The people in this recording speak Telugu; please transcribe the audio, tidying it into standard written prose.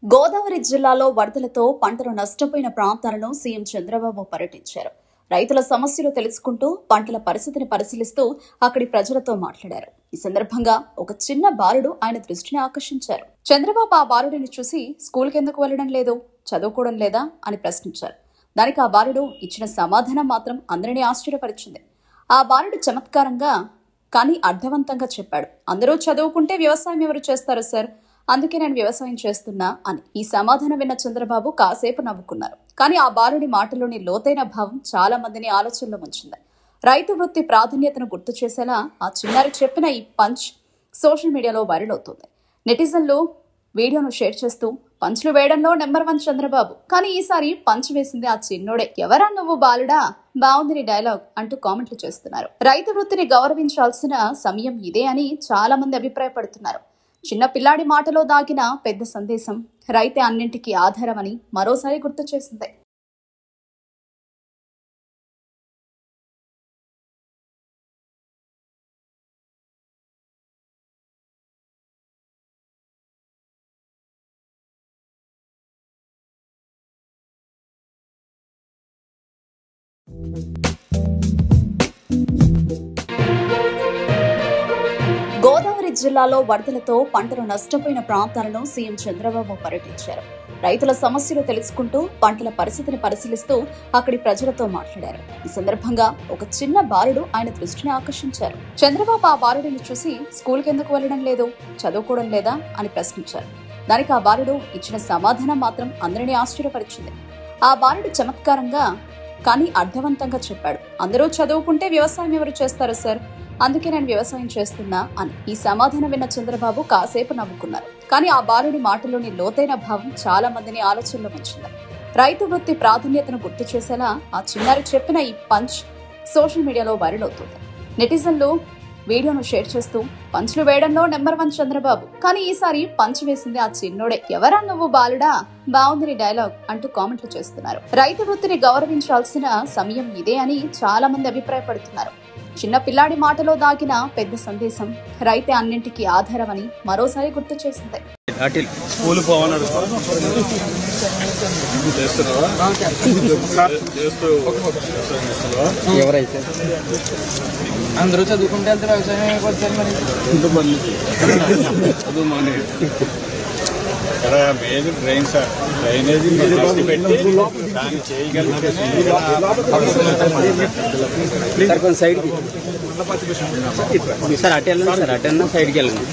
గోదావరి జిల్లాలో వరదలతో పంటలు నష్టపోయిన ప్రాంతాలను సీఎం చంద్రబాబు పర్యటించారు. రైతుల సమస్యలు తెలుసుకుంటూ పంటల పరిస్థితిని పరిశీలిస్తూ అక్కడి ప్రజలతో మాట్లాడారు. ఈ సందర్భంగా ఒక చిన్న బాలుడు ఆయన దృష్టిని ఆకర్షించారు. చంద్రబాబు ఆ బాలుడిని చూసి స్కూల్కి ఎందుకు వెళ్లడం లేదు, చదువుకోవడం లేదా అని ప్రశ్నించారు. దానికి ఆ బాలుడు ఇచ్చిన సమాధానం మాత్రం అందరినీ ఆశ్చర్యపరిచింది. ఆ బాలుడు చమత్కారంగా కానీ అర్థవంతంగా చెప్పాడు. అందరూ చదువుకుంటే వ్యవసాయం ఎవరు చేస్తారు సార్, అందుకే నేను వ్యవసాయం చేస్తున్నా అని. ఈ సమాధానం విన్న చంద్రబాబు కాసేపు నవ్వుకున్నారు. కానీ ఆ బాలుడి మాటలోని లోతైన భావం చాలా మందిని ఆలోచనలో ముంచింది. రైతు వృత్తి ప్రాధాన్యతను గుర్తు చేసేలా ఆ చిన్నారి చెప్పిన ఈ పంచ్ సోషల్ మీడియాలో వైరల్ అవుతుంది. నెటిజన్లు వీడియోను షేర్ చేస్తూ పంచ్లు వేయడంలో నెంబర్ 1 చంద్రబాబు, కానీ ఈసారి పంచ్ వేసింది ఆ చిన్నోడే. ఎవరా నువ్వు బాలుడా, బాగుంది నీ డైలాగ్ అంటూ కామెంట్లు చేస్తున్నారు. రైతు వృత్తిని గౌరవించాల్సిన సమయం ఇదే అని చాలా మంది అభిప్రాయపడుతున్నారు. చిన్న పిల్లాడి మాటలో దాగిన పెద్ద సందేశం రైతే అన్నింటికీ ఆధారమని మరోసారి గుర్తు చేసింది. గోదావరి జిల్లాలో వరదలతో పంటలు నష్టపోయిన ప్రాంతాలను సీఎం చంద్రబాబు పర్యటించారు. రైతుల సమస్యలు తెలుసుకుంటూ పంటల పరిస్థితిని పరిశీలిస్తూ అక్కడి ప్రజలతో మాట్లాడారు. ఈ సందర్భంగా ఒక చిన్న బాలుడు ఆయన దృష్టిని ఆకర్షించారు. చంద్రబాబు ఆ బాలుడిని చూసి స్కూల్కి ఎందుకు వెళ్లడం లేదు, చదువుకోవడం లేదా అని ప్రశ్నించారు. దానికి ఆ బాలుడు ఇచ్చిన సమాధానం మాత్రం అందరినీ ఆశ్చర్యపరిచింది. ఆ బాలుడు చమత్కారంగా కానీ అర్థవంతంగా చెప్పాడు. అందరూ చదువుకుంటే వ్యవసాయం ఎవరు చేస్తారు సార్, అందుకే నేను వ్యవసాయం చేస్తున్నా అని. ఈ సమాధానం విన్న చంద్రబాబు కాసేపు నవ్వుకున్నారు. కానీ ఆ బాలుడి మాటలోని లోతైన భావం చాలా మందిని ఆలోచనలో ముంచింది. రైతు వృత్తి ప్రాధాన్యతను గుర్తు చేసేలా ఆ చిన్నారి చెప్పిన ఈ పంచ్ సోషల్ మీడియాలో వైరల్ అవుతుంది. నెటిజన్లు వీడియోను షేర్ చేస్తూ పంచ్లు వేయడంలో నెంబర్ 1 చంద్రబాబు, కానీ ఈసారి పంచ్ వేసింది ఆ చిన్నోడే. ఎవరా నువ్వు బాలుడా, బాగుంది నీ డైలాగ్ అంటూ కామెంట్లు చేస్తున్నారు. రైతు వృత్తిని గౌరవించాల్సిన సమయం ఇదే అని చాలా మంది అభిప్రాయపడుతున్నారు. చిన్న పిల్లాడి మాటలో దాగిన పెద్ద సందేశం రైతే అన్నింటికీ ఆధారమని మరోసారి గుర్తు చేసింది. అందరూ చదువుకుంటే వెళ్తే వ్యవసాయం మేజర్ డ్రైన్ సార్, డ్రైనేజీ దాన్ని చేయగలిగితే కొంచెం సైడ్కి సార్, అటు వెళ్ళండి సార్, అటు వెళ్ళినా సైడ్కి వెళ్ళండి.